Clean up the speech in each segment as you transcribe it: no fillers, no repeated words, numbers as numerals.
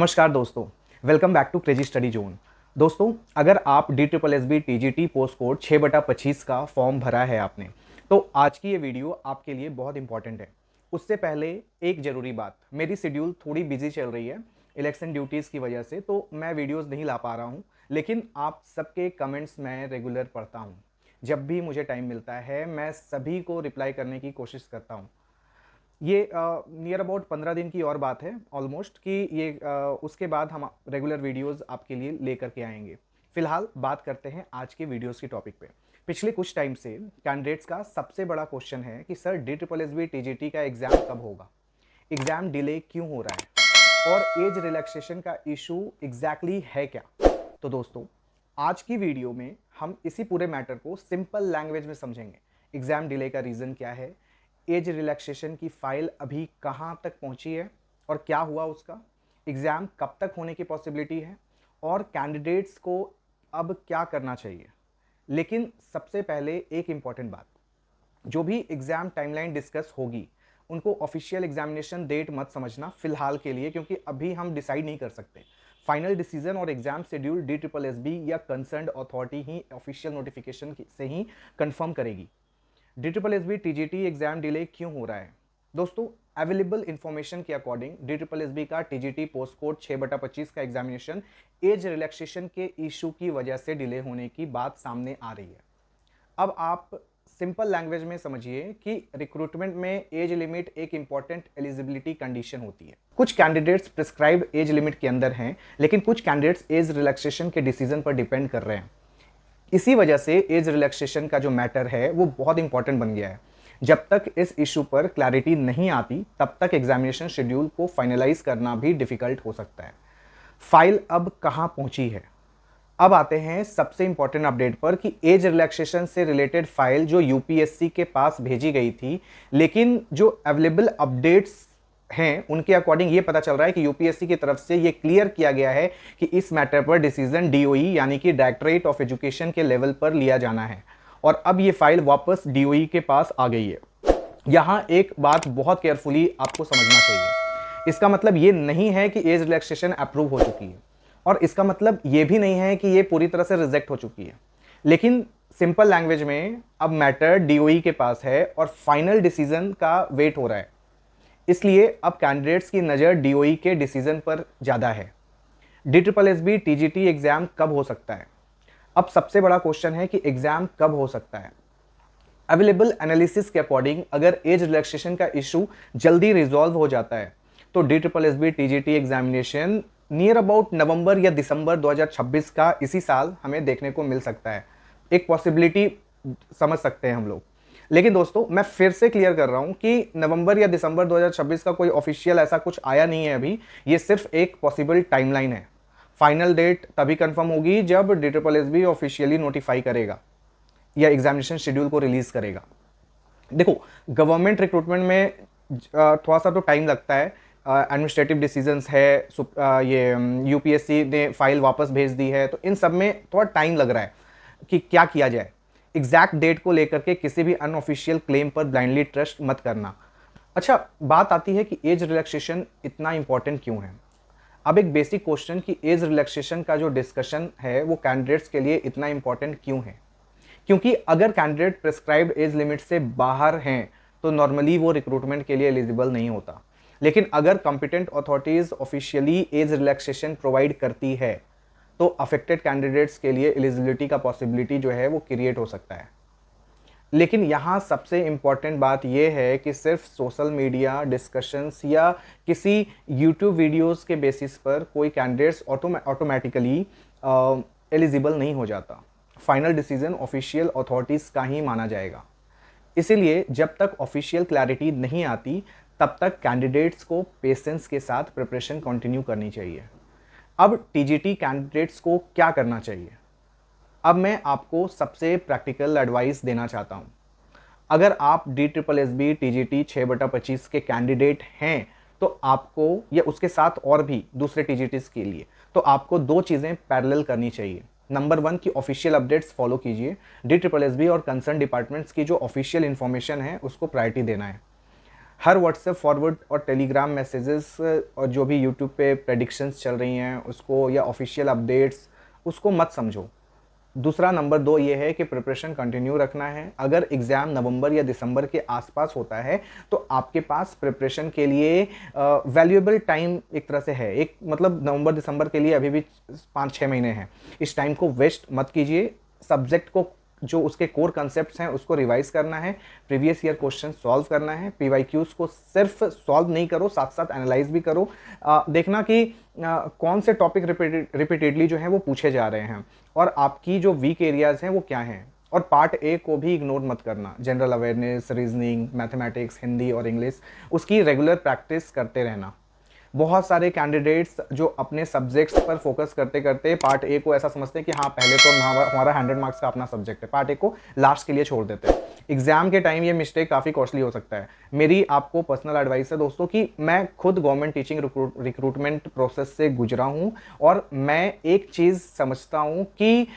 नमस्कार दोस्तों, welcome back to crazy study zone. दोस्तों, अगर आप DSSB TGT पोस्ट कोड 6/25 का फॉर्म भरा है आपने, तो आज की ये वीडियो आपके लिए बहुत इंपॉर्टेंट है। उससे पहले एक ज़रूरी बात, मेरी शेड्यूल थोड़ी बिजी चल रही है इलेक्शन ड्यूटीज़ की वजह से, तो मैं वीडियोज़ नहीं ला पा रहा हूँ, लेकिन आप सबके कमेंट्स मैं रेगुलर पढ़ता हूँ। जब भी मुझे टाइम मिलता है मैं सभी को रिप्लाई करने की कोशिश करता हूँ। ये नियर अबाउट 15 दिन की और बात है ऑलमोस्ट कि ये उसके बाद हम रेगुलर वीडियोस आपके लिए लेकर के आएंगे। फिलहाल बात करते हैं आज के वीडियोस की टॉपिक पे। पिछले कुछ टाइम से कैंडिडेट्स का सबसे बड़ा क्वेश्चन है कि सर DSSB TGT का एग्ज़ाम कब होगा, एग्ज़ाम डिले क्यों हो रहा है और एज रिलैक्सेशन का इशू एग्जैक्टली है क्या। तो दोस्तों, आज की वीडियो में हम इसी पूरे मैटर को सिंपल लैंग्वेज में समझेंगे। एग्ज़ाम डिले का रीज़न क्या है, एज रिलैक्सेशन की फ़ाइल अभी कहाँ तक पहुँची है और क्या हुआ उसका, एग्ज़ाम कब तक होने की पॉसिबिलिटी है और कैंडिडेट्स को अब क्या करना चाहिए। लेकिन सबसे पहले एक इम्पॉर्टेंट बात, जो भी एग्ज़ाम टाइमलाइन डिस्कस होगी उनको ऑफिशियल एग्जामिनेशन डेट मत समझना फ़िलहाल के लिए, क्योंकि अभी हम डिसाइड नहीं कर सकते। फाइनल डिसीजन और एग्ज़ाम शेड्यूल DSSB या कंसर्न्ड अथॉरिटी ही ऑफिशियल नोटिफिकेशन से ही कंफर्म करेगी। DSSB TGT एग्ज़ाम डिले क्यों हो रहा है दोस्तों? अवेलेबल इंफॉर्मेशन के अकॉर्डिंग DSSB का TGT पोस्ट कोड 6/25 का एग्जामिनेशन एज रिलैक्सेशन के इशू की वजह से डिले होने की बात सामने आ रही है। अब आप सिंपल लैंग्वेज में समझिए कि रिक्रूटमेंट में एज लिमिट एक इंपॉर्टेंट एलिजिबिलिटी कंडीशन होती है। कुछ कैंडिडेट्स प्रिस्क्राइब्ड एज लिमिट के अंदर हैं, लेकिन कुछ कैंडिडेट्स एज रिलैक्सेशन के डिसीजन पर डिपेंड कर रहे हैं। इसी वजह से एज रिलैक्सेशन का जो मैटर है वो बहुत इंपॉर्टेंट बन गया है। जब तक इस इशू पर क्लैरिटी नहीं आती तब तक एग्जामिनेशन शेड्यूल को फाइनलाइज करना भी डिफिकल्ट हो सकता है। फाइल अब कहाँ पहुंची है? अब आते हैं सबसे इंपॉर्टेंट अपडेट पर कि एज रिलैक्सेशन से रिलेटेड फाइल जो यूपीएससी के पास भेजी गई थी, लेकिन जो अवेलेबल अपडेट्स हैं उनके अकॉर्डिंग ये पता चल रहा है कि यूपीएससी की तरफ से ये क्लियर किया गया है कि इस मैटर पर डिसीजन डीओई यानी कि डायरेक्टरेट ऑफ एजुकेशन के लेवल पर लिया जाना है और अब ये फाइल वापस डीओई के पास आ गई है। यहाँ एक बात बहुत केयरफुली आपको समझना चाहिए। इसका मतलब ये नहीं है कि एज रिलैक्सेशन अप्रूव हो चुकी है और इसका मतलब ये भी नहीं है कि ये पूरी तरह से रिजेक्ट हो चुकी है, लेकिन सिंपल लैंग्वेज में अब मैटर डीओई के पास है और फाइनल डिसीजन का वेट हो रहा है। इसलिए अब कैंडिडेट्स की नज़र डीओई के डिसीजन पर ज़्यादा है। DSSB TGT एग्ज़ाम कब हो सकता है? अब सबसे बड़ा क्वेश्चन है कि एग्ज़ाम कब हो सकता है। अवेलेबल एनालिसिस के अकॉर्डिंग अगर एज रिलैक्सेशन का इशू जल्दी रिजॉल्व हो जाता है तो DSSB TGT examination near about November या दिसंबर 2026 का इसी साल हमें देखने को मिल सकता है। एक पॉसिबिलिटी समझ सकते हैं हम लोग। लेकिन दोस्तों, मैं फिर से क्लियर कर रहा हूं कि नवंबर या दिसंबर 2026 का कोई ऑफिशियल ऐसा कुछ आया नहीं है अभी। ये सिर्फ एक पॉसिबल टाइमलाइन है। फाइनल डेट तभी कंफर्म होगी जब DSSB ऑफिशियली नोटिफाई करेगा या एग्जामिनेशन शेड्यूल को रिलीज करेगा। देखो, गवर्नमेंट रिक्रूटमेंट में थोड़ा सा तो टाइम लगता है। एडमिनिस्ट्रेटिव डिसीजंस है, ये यूपीएससी ने फाइल वापस भेज दी है, तो इन सब में थोड़ा टाइम लग रहा है कि क्या किया जाए। एग्जैक्ट डेट को लेकर के किसी भी अनऑफिशियल क्लेम पर ब्लाइंडली ट्रस्ट मत करना। अच्छा, बात आती है कि एज रिलैक्सेशन इतना इंपॉर्टेंट क्यों है। अब एक बेसिक क्वेश्चन कि एज रिलैक्सेशन का जो डिस्कशन है वो कैंडिडेट्स के लिए इतना इंपॉर्टेंट क्यों है? क्योंकि अगर कैंडिडेट प्रिस्क्राइब्ड एज लिमिट से बाहर हैं तो नॉर्मली वो रिक्रूटमेंट के लिए एलिजिबल नहीं होता। लेकिन अगर competent authorities officially age relaxation provide करती है तो अफेक्टेड कैंडिडेट्स के लिए एलिजिबिलिटी का पॉसिबिलिटी जो है वो क्रिएट हो सकता है। लेकिन यहाँ सबसे इम्पॉर्टेंट बात यह है कि सिर्फ सोशल मीडिया डिस्कशंस या किसी यूट्यूब वीडियोस के बेसिस पर कोई कैंडिडेट्स ऑटोमेटिकली एलिजिबल नहीं हो जाता। फाइनल डिसीजन ऑफिशियल अथॉरिटीज़ का ही माना जाएगा। इसीलिए जब तक ऑफिशियल क्लैरिटी नहीं आती तब तक कैंडिडेट्स को पेशेंस के साथ प्रिपरेशन कंटिन्यू करनी चाहिए। अब टीजीटी कैंडिडेट्स को क्या करना चाहिए? अब मैं आपको सबसे प्रैक्टिकल एडवाइस देना चाहता हूँ। अगर आप DSSB TGT 6/25 के कैंडिडेट हैं तो आपको, या उसके साथ और भी दूसरे TGTs के लिए, तो आपको दो चीज़ें पैरेलल करनी चाहिए। नंबर 1 की ऑफिशियल अपडेट्स फॉलो कीजिए। DSSB और कंसर्न डिपार्टमेंट्स की जो ऑफिशियल इन्फॉर्मेशन है उसको प्रायोरिटी देना है। हर व्हाट्सएप फॉरवर्ड और टेलीग्राम मैसेजेस और जो भी यूट्यूब पे प्रेडिक्शंस चल रही हैं उसको, या ऑफिशियल अपडेट्स, उसको मत समझो। दूसरा नंबर 2 ये है कि प्रिपरेशन कंटिन्यू रखना है। अगर एग्ज़ाम नवंबर या दिसंबर के आसपास होता है तो आपके पास प्रिपरेशन के लिए वैल्यूएबल टाइम एक तरह से है। एक मतलब नवंबर दिसंबर के लिए अभी भी 5-6 महीने हैं। इस टाइम को वेस्ट मत कीजिए। सब्जेक्ट को जो उसके कोर कॉन्सेप्ट्स हैं उसको रिवाइज करना है, प्रीवियस ईयर क्वेश्चन सॉल्व करना है। पीवाईक्यूज को सिर्फ सॉल्व नहीं करो, साथ साथ एनालाइज भी करो। देखना कि कौन से टॉपिक रिपीटेडली जो हैं वो पूछे जा रहे हैं और आपकी जो वीक एरियाज हैं वो क्या हैं। और पार्ट ए को भी इग्नोर मत करना। General awareness, reasoning, mathematics, Hindi और इंग्लिश, उसकी रेगुलर प्रैक्टिस करते रहना। बहुत सारे कैंडिडेट्स जो अपने सब्जेक्ट्स पर फोकस करते करते पार्ट ए को ऐसा समझते हैं कि हाँ पहले तो हमारा 100 मार्क्स का अपना सब्जेक्ट है, पार्ट ए को लास्ट के लिए छोड़ देते हैं। एग्जाम के टाइम ये मिस्टेक काफ़ी कॉस्टली हो सकता है। मेरी आपको पर्सनल एडवाइस है दोस्तों कि मैं खुद गवर्नमेंट टीचिंग रिक्रूटमेंट प्रोसेस से गुजरा हूँ और मैं एक चीज़ समझता हूँ कि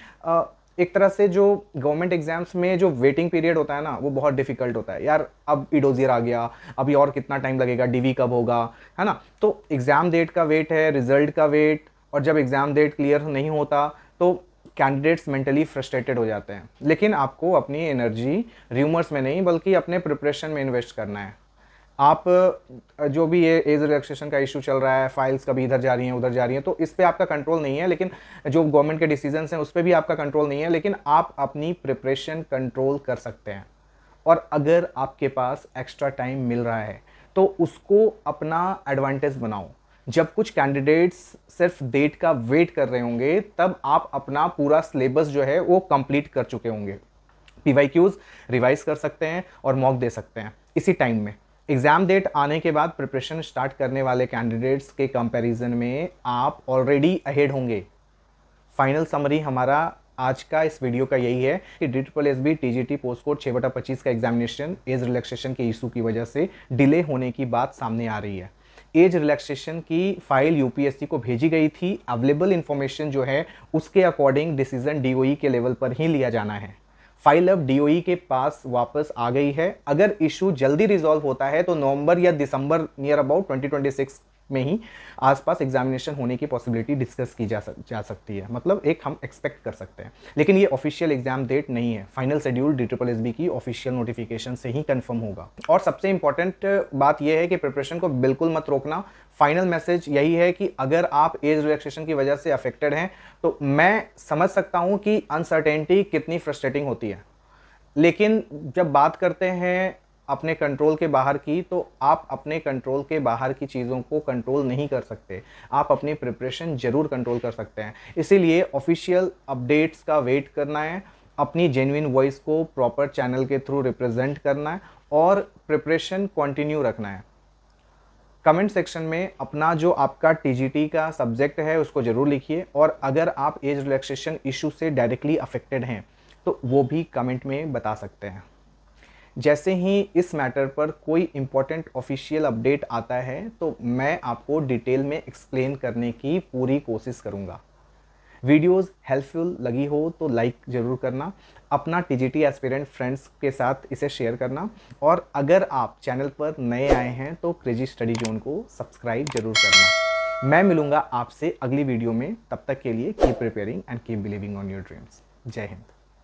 एक तरह से जो गवर्नमेंट एग्जाम्स में जो वेटिंग पीरियड होता है ना वो बहुत डिफिकल्ट होता है। यार अब इडोजियर आ गया, अभी और कितना टाइम लगेगा, डीवी कब होगा, है ना। तो एग्ज़ाम डेट का वेट है, रिजल्ट का वेट, और जब एग्ज़ाम डेट क्लियर नहीं होता तो कैंडिडेट्स मेंटली फ्रस्ट्रेटेड हो जाते हैं। लेकिन आपको अपनी एनर्जी र्यूमर्स में नहीं बल्कि अपने प्रिपरेशन में इन्वेस्ट करना है। आप जो भी ये एज रिलैक्सेशन का इशू चल रहा है, फाइल्स कभी इधर जा रही हैं उधर जा रही हैं, तो इस पे आपका कंट्रोल नहीं है। लेकिन जो गवर्नमेंट के डिसीजंस हैं उस पर भी आपका कंट्रोल नहीं है, लेकिन आप अपनी प्रिपरेशन कंट्रोल कर सकते हैं। और अगर आपके पास एक्स्ट्रा टाइम मिल रहा है तो उसको अपना एडवांटेज बनाओ। जब कुछ कैंडिडेट्स सिर्फ डेट का वेट कर रहे होंगे तब आप अपना पूरा सिलेबस जो है वो कंप्लीट कर चुके होंगे। पीवाईक्यूज रिवाइज कर सकते हैं और मॉक दे सकते हैं इसी टाइम में। एग्जाम डेट आने के बाद प्रिपरेशन स्टार्ट करने वाले कैंडिडेट्स के कंपैरिजन में आप ऑलरेडी अहेड होंगे। फाइनल समरी हमारा आज का इस वीडियो का यही है कि DSSB TGT पोस्ट कोड 6/25 का एग्जामिनेशन एज रिलैक्सेशन के इशू की वजह से डिले होने की बात सामने आ रही है। एज रिलैक्सेशन की फाइल यूपीएससी को भेजी गई थी। अवेलेबल इंफॉर्मेशन जो है उसके अकॉर्डिंग डिसीजन DOE के लेवल पर ही लिया जाना है। फाइल अब DOE के पास वापस आ गई है। अगर इशू जल्दी रिजॉल्व होता है तो नवंबर या दिसंबर नियर अबाउट 2026 में ही आसपास एग्जामिनेशन होने की पॉसिबिलिटी डिस्कस की जा सकती है। मतलब एक हम एक्सपेक्ट कर सकते हैं, लेकिन ये ऑफिशियल एग्जाम डेट नहीं है। फाइनल शेड्यूल DSSB की ऑफिशियल नोटिफिकेशन से ही कंफर्म होगा। और सबसे इंपॉर्टेंट बात यह है कि प्रिपरेशन को बिल्कुल मत रोकना। फाइनल मैसेज यही है कि अगर आप एज रिलैक्सेशन की वजह से अफेक्टेड हैं तो मैं समझ सकता हूं कि अनसर्टेनिटी कितनी फ्रस्ट्रेटिंग होती है, लेकिन जब बात करते हैं अपने कंट्रोल के बाहर की तो आप अपने कंट्रोल के बाहर की चीज़ों को कंट्रोल नहीं कर सकते। आप अपनी प्रिपरेशन जरूर कंट्रोल कर सकते हैं। इसीलिए ऑफिशियल अपडेट्स का वेट करना है, अपनी जेन्युइन वॉइस को प्रॉपर चैनल के थ्रू रिप्रेजेंट करना है और प्रिपरेशन कंटिन्यू रखना है। कमेंट सेक्शन में अपना जो आपका TGT का सब्जेक्ट है उसको ज़रूर लिखिए, और अगर आप एज रिलैक्सेशन इशू से डायरेक्टली अफेक्टेड हैं तो वो भी कमेंट में बता सकते हैं। जैसे ही इस मैटर पर कोई इम्पोर्टेंट ऑफिशियल अपडेट आता है तो मैं आपको डिटेल में एक्सप्लेन करने की पूरी कोशिश करूँगा। वीडियोस हेल्पफुल लगी हो तो लाइक ज़रूर करना, अपना TGT एस्पिरेंट फ्रेंड्स के साथ इसे शेयर करना, और अगर आप चैनल पर नए आए हैं तो क्रेजी स्टडी जोन को सब्सक्राइब जरूर करना। मैं मिलूँगा आपसे अगली वीडियो में, तब तक के लिए keep preparing and keep believing on your dreams. जय हिंद।